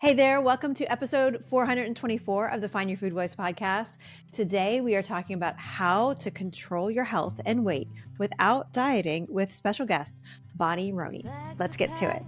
Hey there, welcome to episode 424 of the Find Your Food Voice podcast. Today we are talking about how to control your health and weight without dieting with special guest Bonnie Roney. Let's get to it.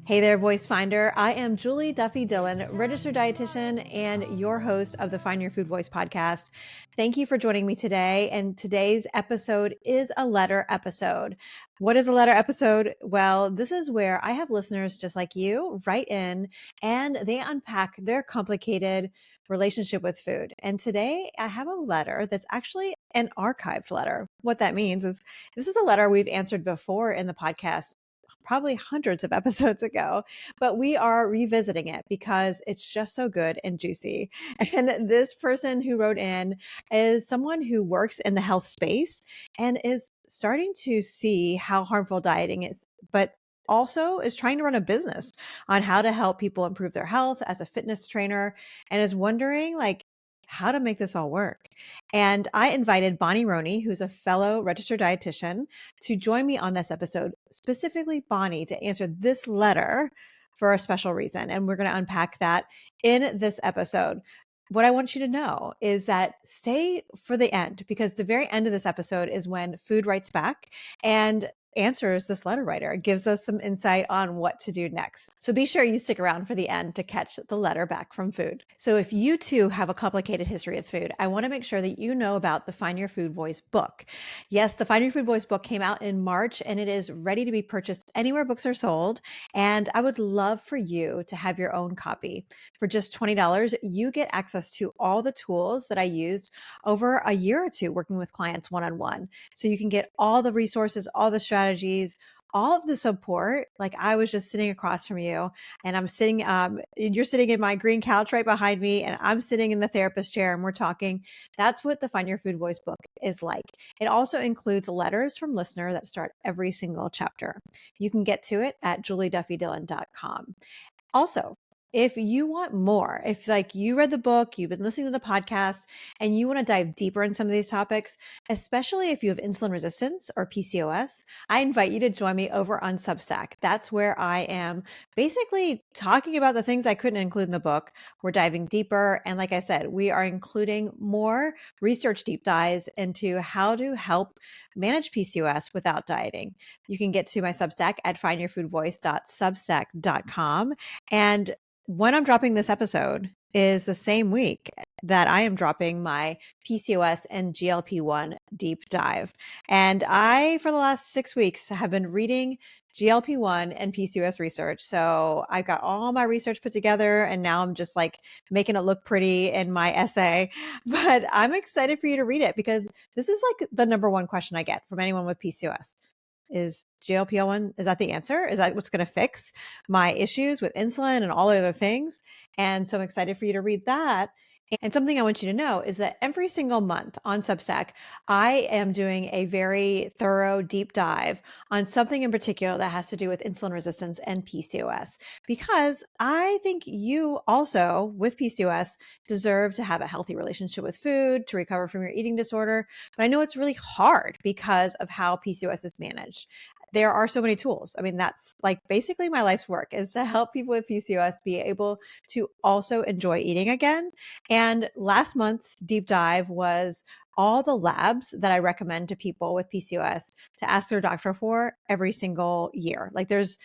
Hey there, Voice Finder. I am Julie Duffy Dillon, registered dietitian and your host of the Find Your Food Voice podcast. Thank you for joining me today. And today's episode is a letter episode. What is a letter episode? Well, this is where I have listeners just like you write in and they unpack their complicated relationship with food. And today I have a letter that's actually an archived letter. What that means is this is a letter we've answered before in the podcast, probably hundreds of episodes ago, but we are revisiting it because it's just so good and juicy. And this person who wrote in is someone who works in the health space and is starting to see how harmful dieting is, but also is trying to run a business on how to help people improve their health as a fitness trainer and is wondering how to make this all work. And I invited Bonnie Roney, who's a fellow registered dietitian, to join me on this episode, specifically Bonnie, to answer this letter for a special reason. And we're going to unpack that in this episode. What I want you to know is that stay for the end, because the very end of this episode is when Food writes back and answers this letter writer. It gives us some insight on what to do next. So be sure you stick around for the end to catch the letter back from Food. So if you too have a complicated history with food, I want to make sure that you know about the Find Your Food Voice book. Yes, the Find Your Food Voice book came out in March and it is ready to be purchased anywhere books are sold. And I would love for you to have your own copy. For just $20, you get access to all the tools that I used over a year or two working with clients one-on-one. So you can get all the resources, all the strategies, all of the support. Like I was just sitting across from you and I'm sitting, you're sitting in my green couch right behind me and I'm sitting in the therapist chair and we're talking. That's what the Find Your Food Voice book is like. It also includes letters from listener that start every single chapter. You can get to it at julieduffydillon.com. Also, if you want more, if you read the book, you've been listening to the podcast, and you want to dive deeper in some of these topics, especially if you have insulin resistance or PCOS, I invite you to join me over on Substack. That's where I am basically talking about the things I couldn't include in the book. We're diving deeper. And like I said, we are including more research deep dives into how to help manage PCOS without dieting. You can get to my Substack at findyourfoodvoice.substack.com. And when I'm dropping this episode is the same week that I am dropping my PCOS and GLP-1 deep dive. And I, for the last 6 weeks, have been reading GLP-1 and PCOS research. So I've got all my research put together and now I'm just making it look pretty in my essay. But I'm excited for you to read it because this is the number one question I get from anyone with PCOS. Is GLP-1, is that the answer? Is that what's going to fix my issues with insulin and all other things? And so I'm excited for you to read that. And something I want you to know is that every single month on Substack, I am doing a very thorough deep dive on something in particular that has to do with insulin resistance and PCOS, because I think you also with PCOS deserve to have a healthy relationship with food, to recover from your eating disorder. But I know it's really hard because of how PCOS is managed. There are so many tools. I mean, that's basically my life's work is to help people with PCOS be able to also enjoy eating again. And last month's deep dive was all the labs that I recommend to people with PCOS to ask their doctor for every single year. There's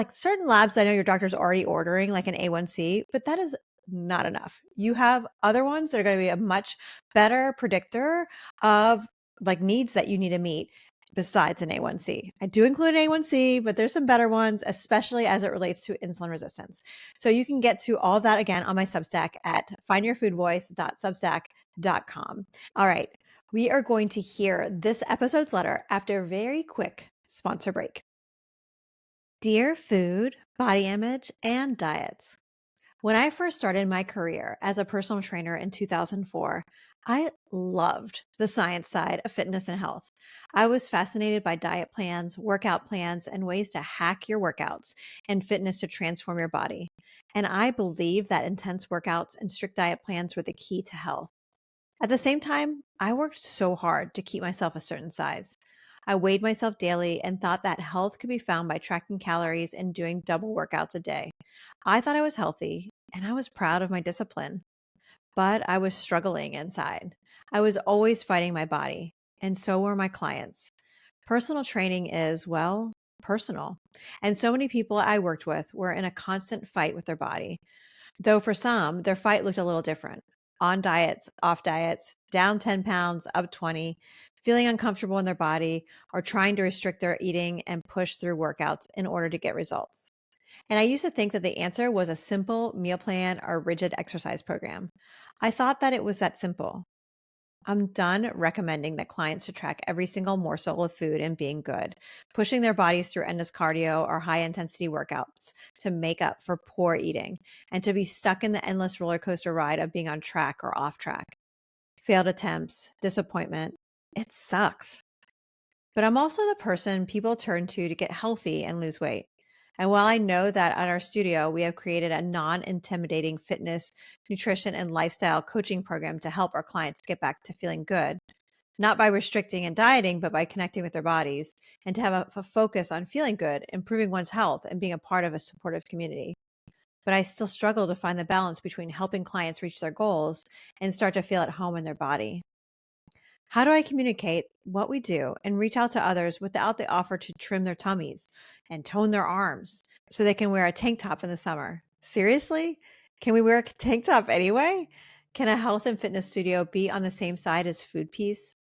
certain labs I know your doctor's already ordering, like an A1C, but that is not enough. You have other ones that are going to be a much better predictor of needs that you need to meet besides an A1C. I do include an A1C, but there's some better ones, especially as it relates to insulin resistance. So you can get to all that again on my Substack at findyourfoodvoice.substack.com. All right. We are going to hear this episode's letter after a very quick sponsor break. Dear Food, Body Image, and Diets. When I first started my career as a personal trainer in 2004, I loved the science side of fitness and health. I was fascinated by diet plans, workout plans, and ways to hack your workouts and fitness to transform your body. And I believe that intense workouts and strict diet plans were the key to health. At the same time, I worked so hard to keep myself a certain size. I weighed myself daily and thought that health could be found by tracking calories and doing double workouts a day. I thought I was healthy and I was proud of my discipline, but I was struggling inside. I was always fighting my body, and so were my clients. Personal training is, well, personal. And so many people I worked with were in a constant fight with their body. Though for some, their fight looked a little different: on diets, off diets, down 10 pounds, up 20, feeling uncomfortable in their body, or trying to restrict their eating and push through workouts in order to get results. And I used to think that the answer was a simple meal plan or rigid exercise program. I thought that it was that simple. I'm done recommending that clients to track every single morsel of food and being good, pushing their bodies through endless cardio or high intensity workouts to make up for poor eating, and to be stuck in the endless roller coaster ride of being on track or off track. Failed attempts, disappointment. It sucks. But I'm also the person people turn to get healthy and lose weight. And while I know that at our studio, we have created a non intimidating fitness, nutrition, and lifestyle coaching program to help our clients get back to feeling good, not by restricting and dieting, but by connecting with their bodies, and to have a focus on feeling good, improving one's health, and being a part of a supportive community. But I still struggle to find the balance between helping clients reach their goals and start to feel at home in their body. How do I communicate what we do and reach out to others without the offer to trim their tummies and tone their arms so they can wear a tank top in the summer? Seriously? Can we wear a tank top anyway? Can a health and fitness studio be on the same side as Food Peace?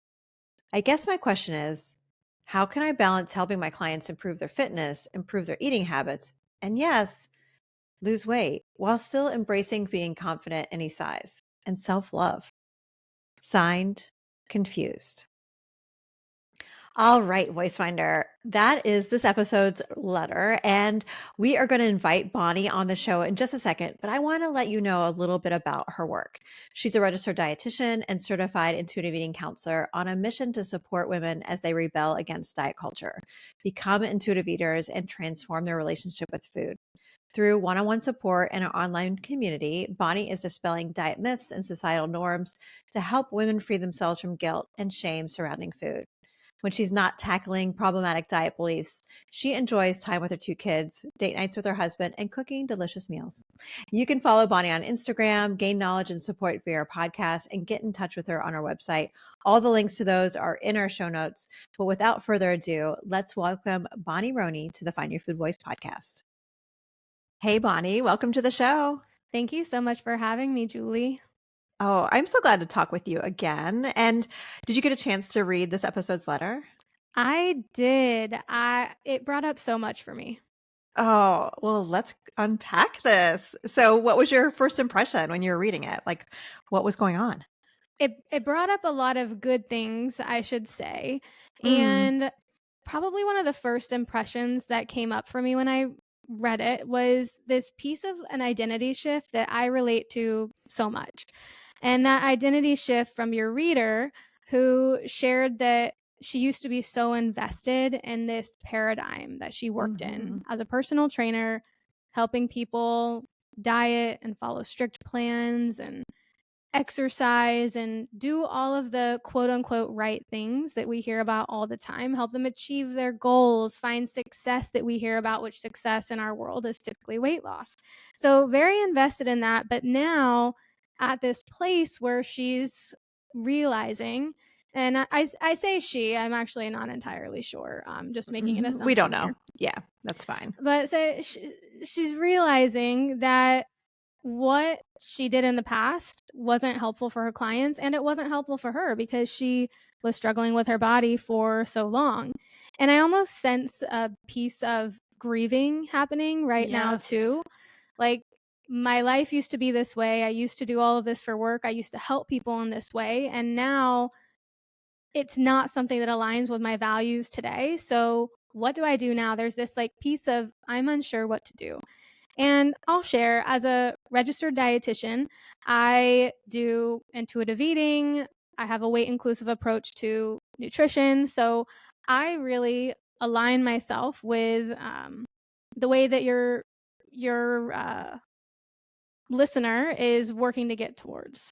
I guess my question is, how can I balance helping my clients improve their fitness, improve their eating habits, and yes, lose weight while still embracing being confident in any size and self love? Signed, Confused. All right, Voice Finder. That is this episode's letter. And we are going to invite Bonnie on the show in just a second, but I want to let you know a little bit about her work. She's a registered dietitian and certified intuitive eating counselor on a mission to support women as they rebel against diet culture, become intuitive eaters, and transform their relationship with food. Through one on one support and an online community, Bonnie is dispelling diet myths and societal norms to help women free themselves from guilt and shame surrounding food. When she's not tackling problematic diet beliefs, she enjoys time with her two kids, date nights with her husband, and cooking delicious meals. You can follow Bonnie on Instagram, gain knowledge and support via our podcast, and get in touch with her on our website. All the links to those are in our show notes. But without further ado, let's welcome Bonnie Roney to the Find Your Food Voice podcast. Hey, Bonnie, welcome to the show. Thank you so much for having me, Julie. Oh, I'm so glad to talk with you again. And did you get a chance to read this episode's letter? I did. It brought up so much for me. Oh, well, let's unpack this. So, what was your first impression when you were reading it? Like, what was going on? It brought up a lot of good things, I should say. Mm. And probably one of the first impressions that came up for me when I read it was this piece of an identity shift that I relate to so much. And that identity shift from your reader who shared that she used to be so invested in this paradigm that she worked in Mhm. as a personal trainer, helping people diet and follow strict plans and exercise and do all of the quote unquote right things that we hear about all the time, help them achieve their goals, find success that we hear about, which success in our world is typically weight loss. So, very invested in that. But now at this place where she's realizing, and I say she, I'm actually not entirely sure. I'm just making an We don't assumption know. here. Yeah, that's fine. But she's realizing that what she did in the past wasn't helpful for her clients and it wasn't helpful for her because she was struggling with her body for so long. And I almost sense a piece of grieving happening right now Yes. too. Like my life used to be this way. I used to do all of this for work. I used to help people in this way. And now it's not something that aligns with my values today. So what do I do now? There's this like piece of I'm unsure what to do. And I'll share as a registered dietitian, I do intuitive eating. I have a weight inclusive approach to nutrition. So I really align myself with the way that your listener is working to get towards.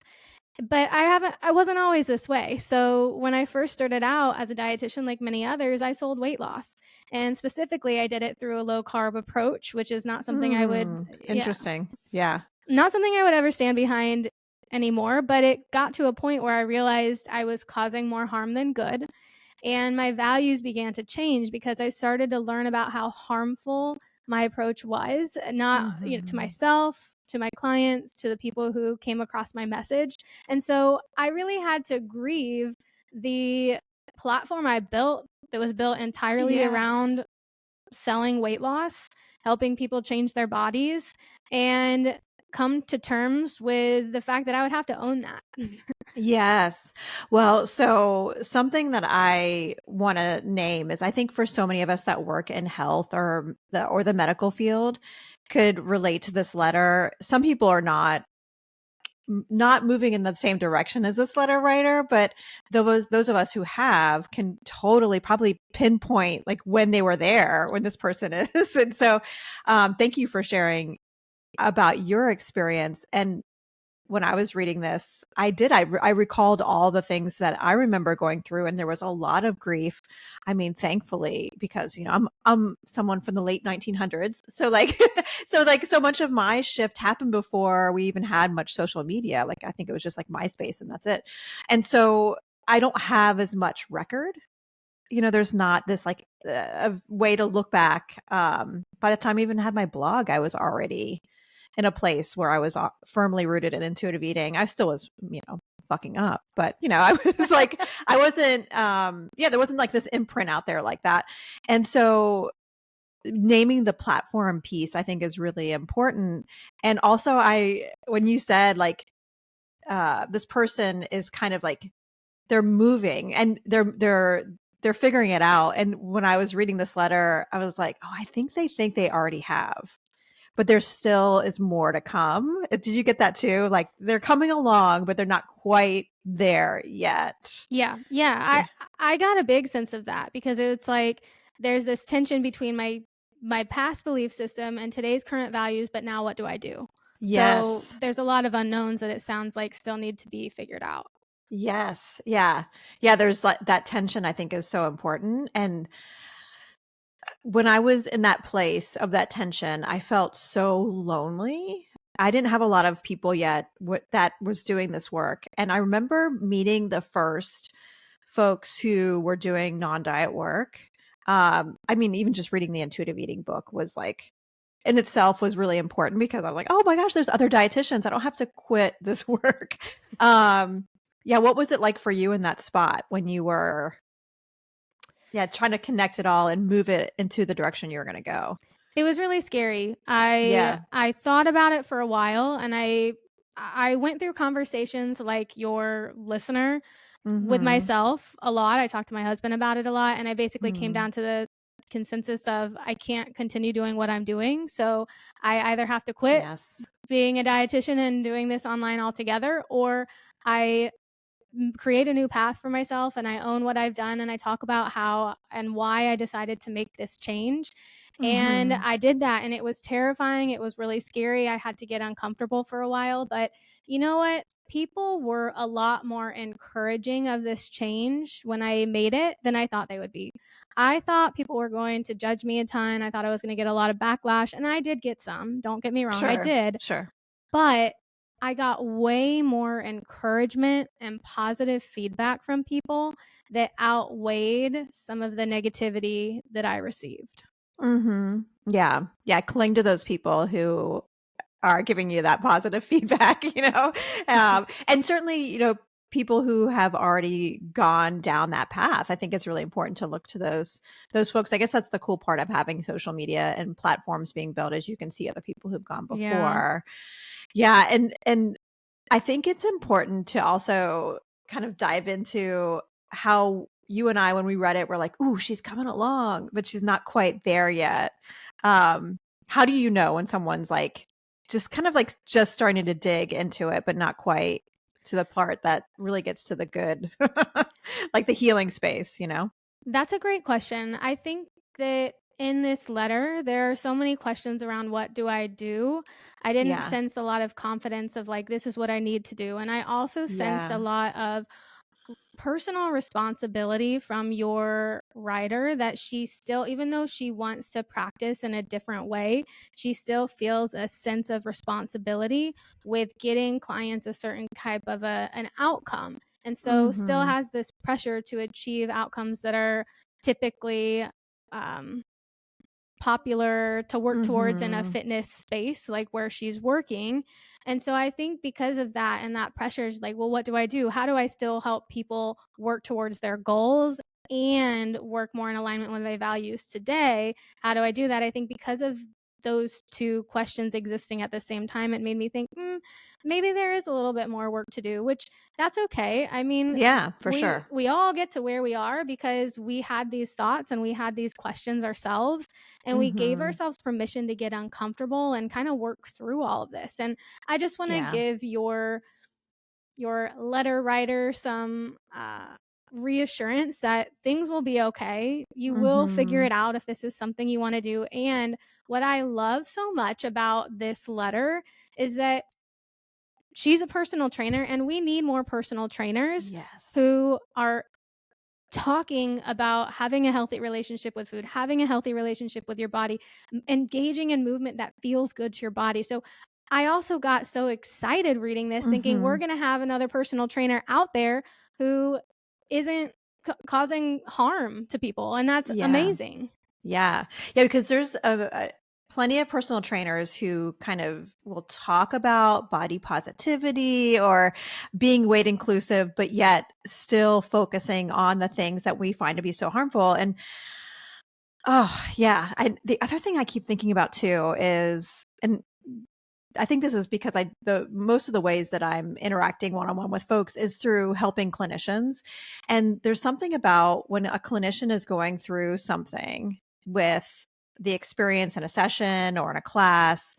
But I wasn't always this way. So when I first started out as a dietitian, like many others, I sold weight loss. And specifically, I did it through a low carb approach, which is not something I would, yeah, Interesting. Yeah. not something I would ever stand behind anymore. But it got to a point where I realized I was causing more harm than good. And my values began to change because I started to learn about how harmful my approach was, not, to Mhm. myself, to my clients, to the people who came across my message. And so I really had to grieve the platform I built that was built entirely around Yes. selling weight loss, helping people change their bodies, and come to terms with the fact that I would have to own that. Yes. Well, so something that I want to name is I think for so many of us that work in health or the medical field could relate to this letter. Some people are not moving in the same direction as this letter writer, but those of us who have can totally probably pinpoint like when they were there when this person is. And so thank you for sharing about your experience. And when I was reading this, I recalled all the things that I remember going through, and there was a lot of grief. I mean, thankfully, because I'm someone from the late 1900s, so like so much of my shift happened before we even had much social media. Like I think it was just like MySpace, and that's it. And so I don't have as much record. There's not this like a way to look back. By the time I even had my blog, I was already in a place where I was firmly rooted in intuitive eating. I still was, fucking up, but I was like, I wasn't, yeah, there wasn't like this imprint out there like that. And so naming the platform piece, I think is really important. And also when you said like, this person is kind of like, they're moving and they're figuring it out. And when I was reading this letter, I was like, oh, I think they already have, but there still is more to come. Did you get that too? Like they're coming along, but they're not quite there yet. Yeah, yeah. Yeah. I got a big sense of that because it's like there's this tension between my past belief system and today's current values, but now what do I do? So Yes. there's a lot of unknowns that it sounds like still need to be figured out. Yes. Yeah. Yeah. There's like that tension, I think, is so important. And when I was in that place of that tension, I felt so lonely. I didn't have a lot of people yet that was doing this work. And I remember meeting the first folks who were doing non-diet work. I mean, even just reading the intuitive eating book was like, in itself was really important because I was like, oh my gosh, there's other dietitians. I don't have to quit this work. Um, yeah. What was it like for you in that spot when you were, yeah, trying to connect it all and move it into the direction you were going to go? It was really scary. I thought about it for a while and I went through conversations like your listener with Mhm. myself a lot. I talked to my husband about it a lot and I basically came Mm. down to the consensus of I can't continue doing what I'm doing. So I either have to quit Yes. being a dietitian and doing this online altogether, or I create a new path for myself and I own what I've done and I talk about how and why I decided to make this change. And Mhm. I did that and it was terrifying. It was really scary. I had to get uncomfortable for a while, but you know what? People were a lot more encouraging of this change when I made it than I thought they would be. I thought people were going to judge me a ton. I thought I was going to get a lot of backlash, and I did get some. Don't get me wrong, I Sure. did. Sure. But I got way more encouragement and positive feedback from people that outweighed some of the negativity that I received. Mhm. Yeah. Yeah, cling to those people who are giving you that positive feedback, and certainly, people who have already gone down that path. I think it's really important to look to those folks. I guess that's the cool part of having social media and platforms being built is you can see other people who've gone Yeah. before. Yeah, and I think it's important to also kind of dive into how you and I, when we read it, we're like, "Ooh, she's coming along, but she's not quite there yet." Um, how do you know when someone's like just kind of like just starting to dig into it, but not quite to the part that really gets to the good, like the healing space, you know? That's a great question. I think that in this letter, there are so many questions around what do I do? I didn't Yeah. sense a lot of confidence of like, this is what I need to do. And I also sensed a Yeah. lot of personal responsibility from your writer that she still, even though she wants to practice in a different way, she still feels a sense of responsibility with getting clients a certain type of an outcome. And so still Mhm. has this pressure to achieve outcomes that are typically um, popular to work towards in a Mhm. fitness space, like where she's working. And so I think because of that and that pressure is like, well, what do I do? How do I still help people work towards their goals and work more in alignment with my values today? How do I do that? I think because of those two questions existing at the same time, it made me think, maybe there is a little bit more work to do, which that's okay. I mean, Yeah, for we sure. we all get to where we are because we had these thoughts and we had these questions ourselves, and we gave Mhm. ourselves permission to get uncomfortable and kind of work through all of this. And I just want to Yeah. give your letter writer some reassurance that things will be okay. You will figure Mhm. it out if this is something you want to do. And what I love so much about this letter is that she's a personal trainer, and we need more personal trainers Yes. who are talking about having a healthy relationship with food, having a healthy relationship with your body, engaging in movement that feels good to your body. So I also got so excited reading this, thinking we're Mhm. going to have another personal trainer out there who isn't causing harm to people. And that's Yeah. amazing. Yeah. Yeah, because there's plenty of personal trainers who kind of will talk about body positivity or being weight inclusive, but yet still focusing on the things that we find to be so harmful. And oh, yeah, the other thing I keep thinking about too is, and I think this is because the most of the ways that I'm interacting one-on-one with folks is through helping clinicians. And there's something about when a clinician is going through something with the experience in a session or in a class,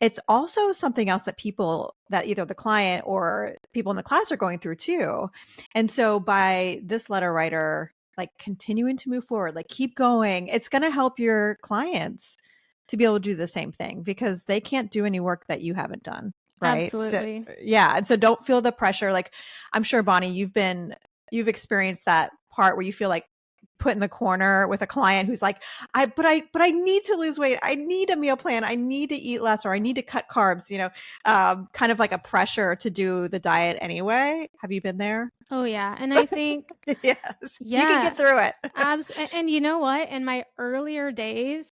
it's also something else that people that either the client or people in the class are going through too. And so by this letter writer, like continuing to move forward, like keep going, it's going to help your clients to be able to do the same thing because they can't do any work that you haven't done. Right. So, Absolutely. yeah. And so don't feel the pressure. Like, I'm sure, Bonnie, you've experienced that part where you feel like put in the corner with a client who's like, but I need to lose weight. I need a meal plan. I need to eat less, or I need to cut carbs, kind of like a pressure to do the diet anyway. Have you been there? Oh, yeah. And I think, Yes. You can yeah, get through it. and you know what? In my earlier days,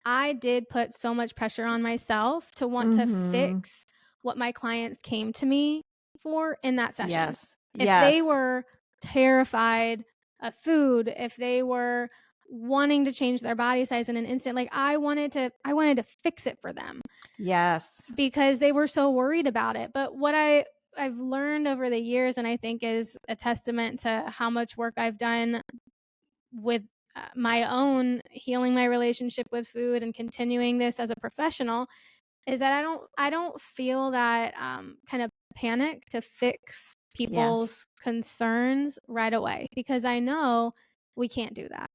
I did put so much pressure on myself to want to Mhm. fix what my clients came to me for in that session. Yes. If they Yes. were terrified of food, if they were wanting to change their body size in an instant, like I wanted to fix it for them Yes. because they were so worried about it. But what I've learned over the years, and I think is a testament to how much work I've done with my own healing my relationship with food and continuing this as a professional, is that I don't feel that kind of panic to fix Yes. people's concerns right away because I know we can't do that.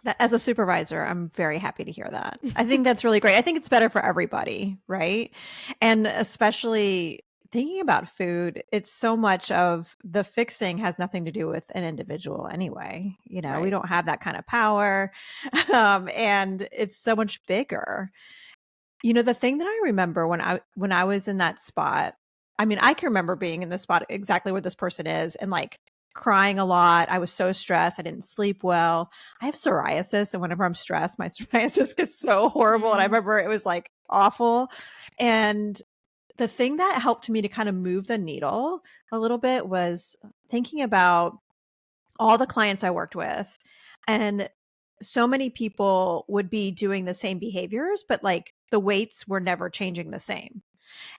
That, as a supervisor, I'm very happy to hear that. I think that's really great. I think it's better for everybody, right? And especially thinking about food, it's so much of the fixing has nothing to do with an individual anyway. We Right. don't have that kind of power. And it's so much bigger. The thing that I remember when I was in that spot, I mean, I can remember being in the spot exactly where this person is and like crying a lot. I was so stressed. I didn't sleep well. I have psoriasis, and whenever I'm stressed, my psoriasis gets so horrible. And I Mm, remember it was like awful. And the thing that helped me to kind of move the needle a little bit was thinking about all the clients I worked with. And so many people would be doing the same behaviors, but like the weights were never changing the same.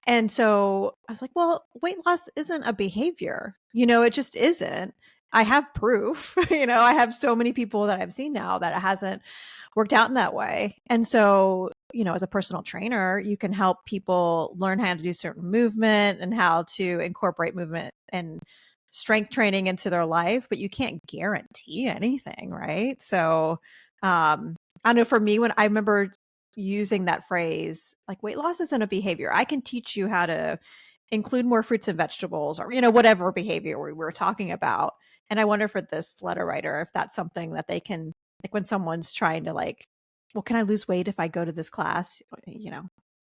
And so I was like, well, weight loss isn't a behavior. It just isn't. I have proof. I have so many people that I've seen now that it hasn't worked out in that way. And so, as a personal trainer, you can help people learn how to do certain movement and how to incorporate movement and strength training into their life, but you can't guarantee anything, right? So, I know for me, when I remember using that phrase, like weight loss isn't a behavior. I can teach you how to include more fruits and vegetables or, whatever behavior we were talking about. And I wonder for this letter writer, if that's something that they can, like when someone's trying to well, can I lose weight if I go to this class?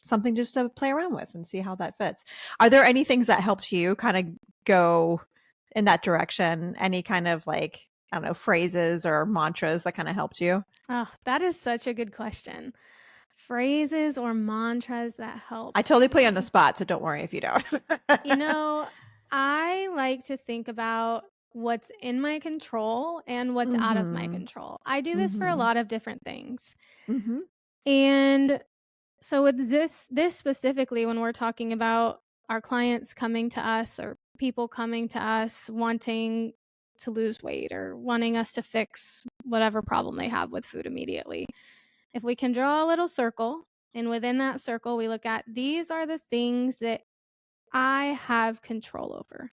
Something just to play around with and see how that fits. Are there any things that helped you kind of go in that direction? Any kind of I don't know, phrases or mantras that kind of helped you? Oh, that is such a good question. Phrases or mantras that I helped totally put you on the me. spot, so don't worry if you don't. You know, I like to think about what's in my control and what's out of my Mhm. control. I do this for a Mhm. lot of different things. Mhm. And so with this specifically, when we're talking about our clients coming to us or people coming to us wanting to lose weight or wanting us to fix whatever problem they have with food immediately, if we can draw a little circle, and within that circle we look at, these are the things that I have control over.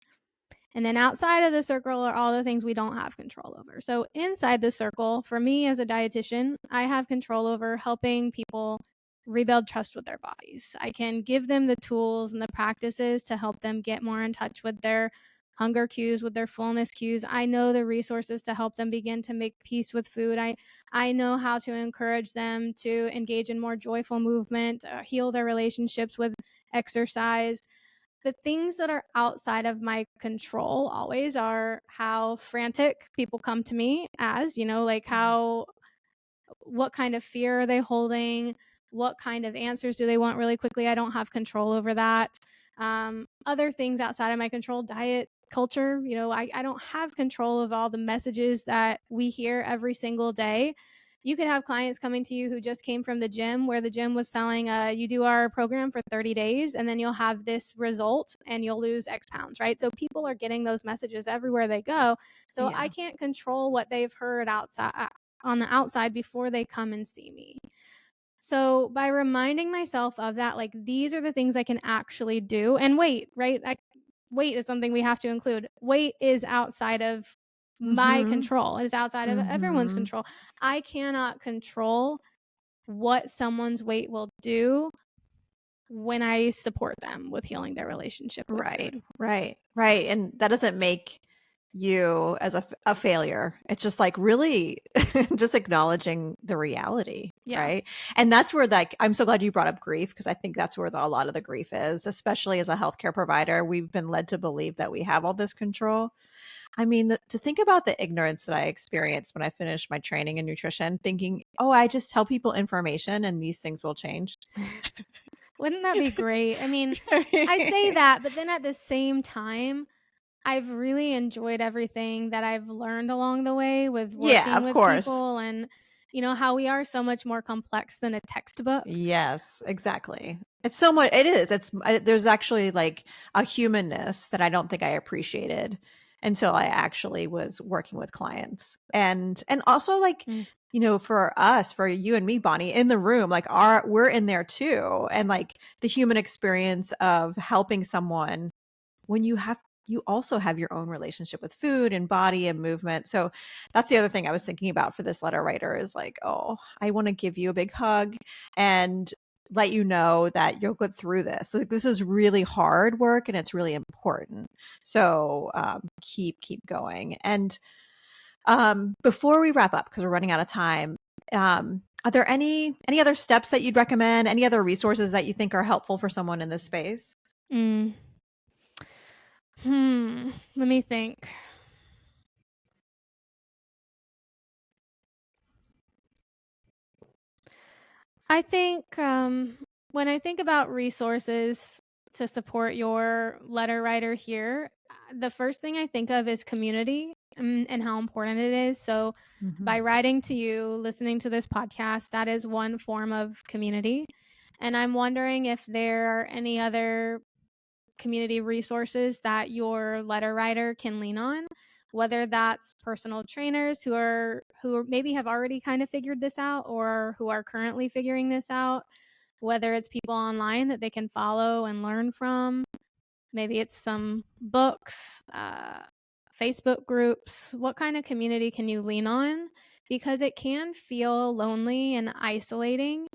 And then outside of the circle are all the things we don't have control over. So inside the circle, for me as a dietitian, I have control over helping people rebuild trust with their bodies. I can give them the tools and the practices to help them get more in touch with their hunger cues, with their fullness cues. I know the resources to help them begin to make peace with food. I know how to encourage them to engage in more joyful movement, heal their relationships with exercise. The things that are outside of my control always are how frantic people come to me as, like what kind of fear are they holding? What kind of answers do they want really quickly? I don't have control over that. Other things outside of my control, diet culture, I don't have control of all the messages that we hear every single day. You could have clients coming to you who just came from the gym where the gym was selling, you do our program for 30 days and then you'll have this result and you'll lose X pounds, right? So people are getting those messages everywhere they go. So I Yeah. can't control what they've heard outside on the outside before they come and see me. So by reminding myself of that, like these are the things I can actually do. And weight, right? Weight is something we have to include. Weight is outside of my Mhm. control. It is outside of everyone's Mhm. control. I cannot control what someone's weight will do when I support them with healing their relationship with Right. food. Right. Right. And that doesn't make you as a failure. It's just really just acknowledging the reality, Yeah. right? And that's where I'm so glad you brought up grief because I think that's where a lot of the grief is, especially as a healthcare provider. We've been led to believe that we have all this control. I mean, to think about the ignorance that I experienced when I finished my training in nutrition, thinking, oh, I just tell people information and these things will change. Wouldn't that be great? I mean, I say that, but then at the same time, I've really enjoyed everything that I've learned along the way with Yeah, working of with course. people and how we are so much more complex than a textbook. Yes, exactly. It's so much, it is. There's actually a humanness that I don't think I appreciated until I actually was working with clients. And also Mm. for us, for you and me, Bonnie, in the room, we're in there too. And the human experience of helping someone when you also have your own relationship with food and body and movement. So that's the other thing I was thinking about for this letter writer is oh, I want to give you a big hug and let you know that you'll get through this. This is really hard work and it's really important. So keep going. And before we wrap up, because we're running out of time, are there any other steps that you'd recommend? Any other resources that you think are helpful for someone in this space? Mm. Let me think. I think when I think about resources to support your letter writer here, the first thing I think of is community and how important it is. So, Mhm. by writing to you, listening to this podcast, that is one form of community. And I'm wondering if there are any other community resources that your letter writer can lean on, whether that's personal trainers who maybe have already kind of figured this out or who are currently figuring this out, whether it's people online that they can follow and learn from. Maybe it's some books, Facebook groups. What kind of community can you lean on because it can feel lonely and isolating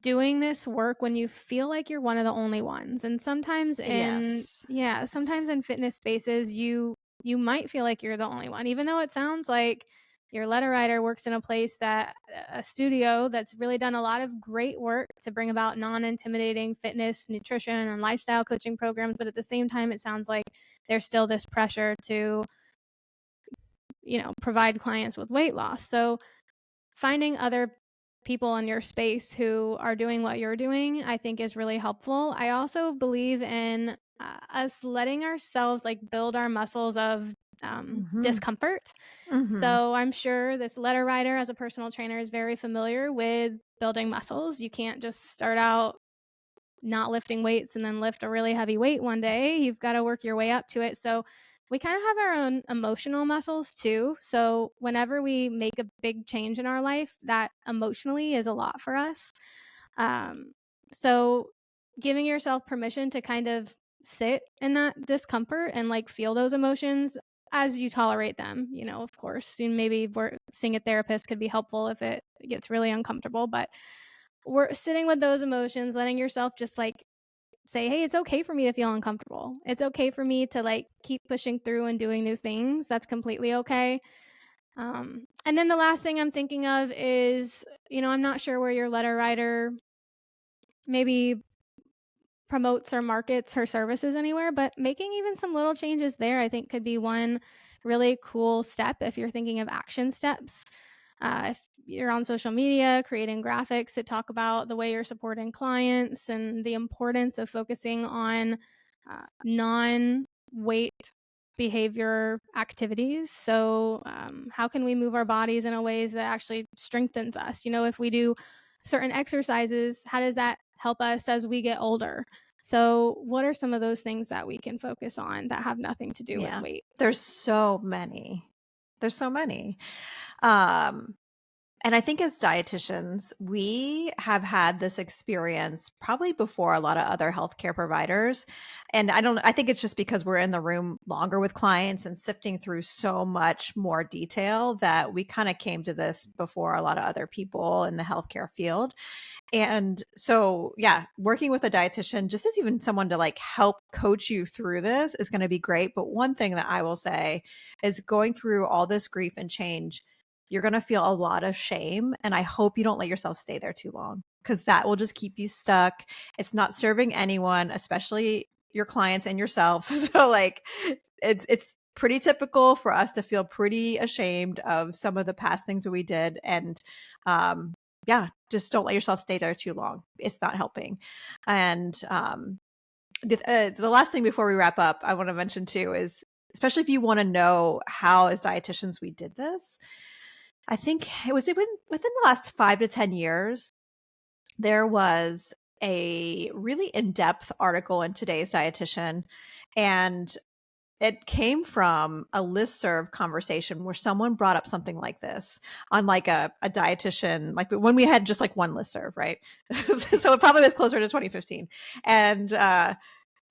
doing this work when you feel like you're one of the only ones. And sometimes in Yes. yeah, Yes. sometimes in fitness spaces you might feel like you're the only one, even though it sounds like your letter writer works in a place that a studio that's really done a lot of great work to bring about non-intimidating fitness, nutrition, and lifestyle coaching programs. But at the same time, it sounds like there's still this pressure to, provide clients with weight loss. So finding other people in your space who are doing what you're doing, I think is really helpful. I also believe in us letting ourselves like build our muscles of Mhm. discomfort. Mhm. So I'm sure this letter writer as a personal trainer is very familiar with building muscles. You can't just start out not lifting weights and then lift a really heavy weight one day. You've got to work your way up to it. So we kind of have our own emotional muscles too. So whenever we make a big change in our life, that emotionally is a lot for us. Um, so giving yourself permission to kind of sit in that discomfort and like feel those emotions as you tolerate them, of course. And maybe seeing a therapist could be helpful if it gets really uncomfortable, but we're sitting with those emotions, letting yourself just like say, hey, it's okay for me to feel uncomfortable. It's okay for me to like keep pushing through and doing new things. That's completely okay. And then the last thing I'm thinking of is, I'm not sure where your letter writer maybe promotes or markets her services anywhere, but making even some little changes there, I think could be one really cool step if you're thinking of action steps. If you're on social media, creating graphics that talk about the way you're supporting clients and the importance of focusing on non weight behavior activities. So, how can we move our bodies in a ways that actually strengthens us? If we do certain exercises, how does that help us as we get older? So, what are some of those things that we can focus on that have nothing to do with Yeah. weight? There's so many. There's so many. Um, and I think as dietitians, we have had this experience probably before a lot of other healthcare providers. And I think it's just because we're in the room longer with clients and sifting through so much more detail that we kind of came to this before a lot of other people in the healthcare field. And so, yeah, working with a dietitian, just as even someone to like help coach you through this is going to be great. But one thing that I will say is going through all this grief and change, you're going to feel a lot of shame. And I hope you don't let yourself stay there too long because that will just keep you stuck. It's not serving anyone, especially your clients and yourself. So, like, it's pretty typical for us to feel pretty ashamed of some of the past things that we did. And, yeah, just don't let yourself stay there too long. It's not helping. And the last thing before we wrap up, I want to mention too is, especially if you want to know how, as dietitians, we did this. I think it was within the last 5 to 10 years, there was a really in-depth article in Today's Dietitian, and it came from a listserv conversation where someone brought up something like this on like a dietitian, like when we had just like one listserv, right? So it probably was closer to 2015. And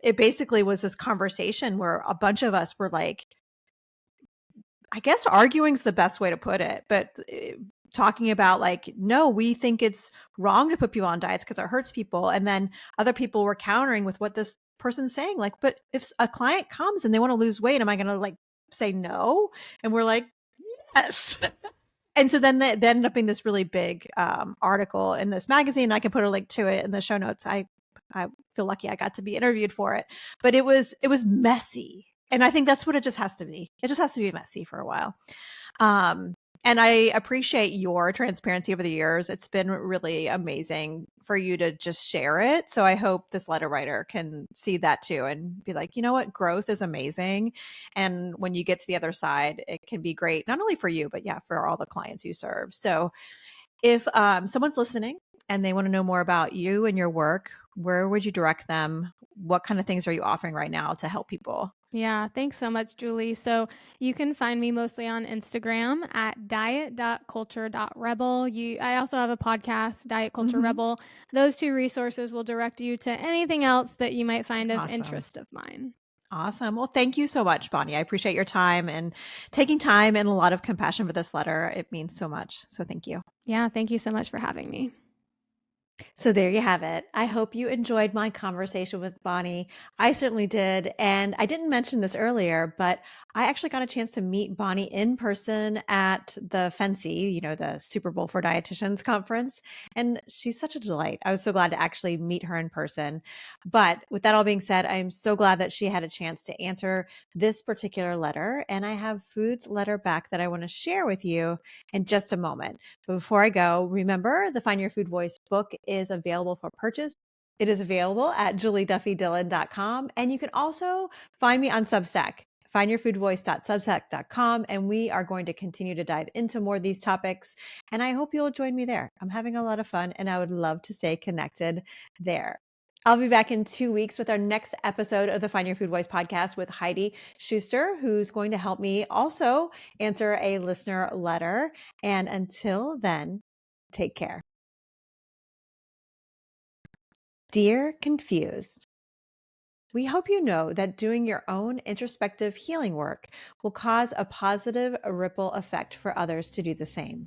it basically was this conversation where a bunch of us were like, I guess arguing's the best way to put it, but talking about like, no, we think it's wrong to put people on diets because it hurts people. And then other people were countering with what this person's saying, like, but if a client comes and they want to lose weight, am I going to like say no? And we're like, yes. And so then they ended up being this really big article in this magazine. I can put a link to it in the show notes. I feel lucky I got to be interviewed for it, but it was messy. And I think that's what it just has to be. It just has to be messy for a while. And I appreciate your transparency over the years. It's been really amazing for you to just share it. So I hope this letter writer can see that too and be like, you know what? Growth is amazing. And when you get to the other side, it can be great, not only for you, but yeah, for all the clients you serve. So if someone's listening and they want to know more about you and your work, where would you direct them? What kind of things are you offering right now to help people? Yeah, thanks so much, Julie. So you can find me mostly on Instagram at diet.culture.rebel. I also have a podcast, Diet Culture Mhm. Rebel. Those two resources will direct you to anything else that you might find of Awesome. interest of mine. Awesome. Well, thank you so much, Bonnie. I appreciate your time and taking time and a lot of compassion for this letter. It means so much. So thank you. Yeah, thank you so much for having me. So there you have it. I hope you enjoyed my conversation with Bonnie. I certainly did. And I didn't mention this earlier, but I actually got a chance to meet Bonnie in person at the FNCE, the Super Bowl for Dietitians conference. And she's such a delight. I was so glad to actually meet her in person. But with that all being said, I'm so glad that she had a chance to answer this particular letter. And I have Food's letter back that I want to share with you in just a moment. But before I go, remember the Find Your Food Voice book is available for purchase. It is available at julieduffydillon.com. And you can also find me on Substack, findyourfoodvoice.substack.com. And we are going to continue to dive into more of these topics. And I hope you'll join me there. I'm having a lot of fun and I would love to stay connected there. I'll be back in 2 weeks with our next episode of the Find Your Food Voice podcast with Heidi Schuster, who's going to help me also answer a listener letter. And until then, take care. Dear Confused, we hope you know that doing your own introspective healing work will cause a positive ripple effect for others to do the same.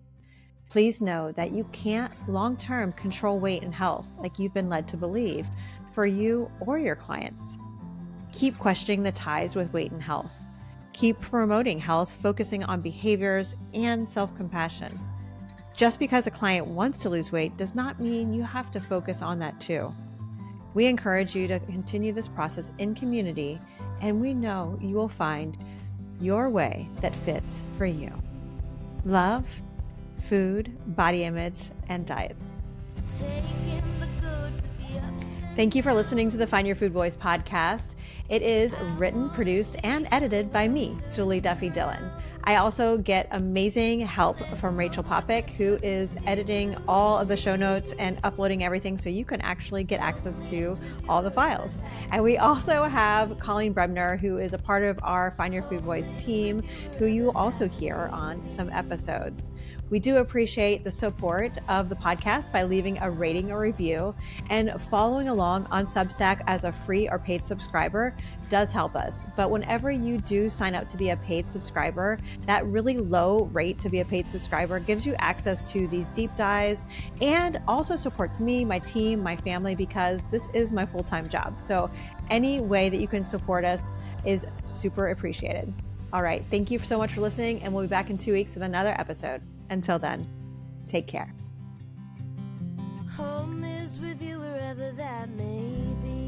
Please know that you can't long-term control weight and health like you've been led to believe for you or your clients. Keep questioning the ties with weight and health. Keep promoting health, focusing on behaviors and self-compassion. Just because a client wants to lose weight does not mean you have to focus on that too. We encourage you to continue this process in community, and we know you will find your way that fits for you. Love, food, body image, and diets. Thank you for listening to the Find Your Food Voice podcast. It is written, produced, and edited by me, Julie Duffy Dillon. I also get amazing help from Rachel Popik, who is editing all of the show notes and uploading everything so you can actually get access to all the files. And we also have Colleen Brebner, who is a part of our Find Your Food Voice team, who you also hear on some episodes. We do appreciate the support of the podcast by leaving a rating or review, and following along on Substack as a free or paid subscriber does help us. But whenever you do sign up to be a paid subscriber, that really low rate to be a paid subscriber gives you access to these deep dives and also supports me, my team, my family, because this is my full-time job. So any way that you can support us is super appreciated. All right. Thank you so much for listening, and we'll be back in 2 weeks with another episode. Until then, take care. Home is with you wherever that may be.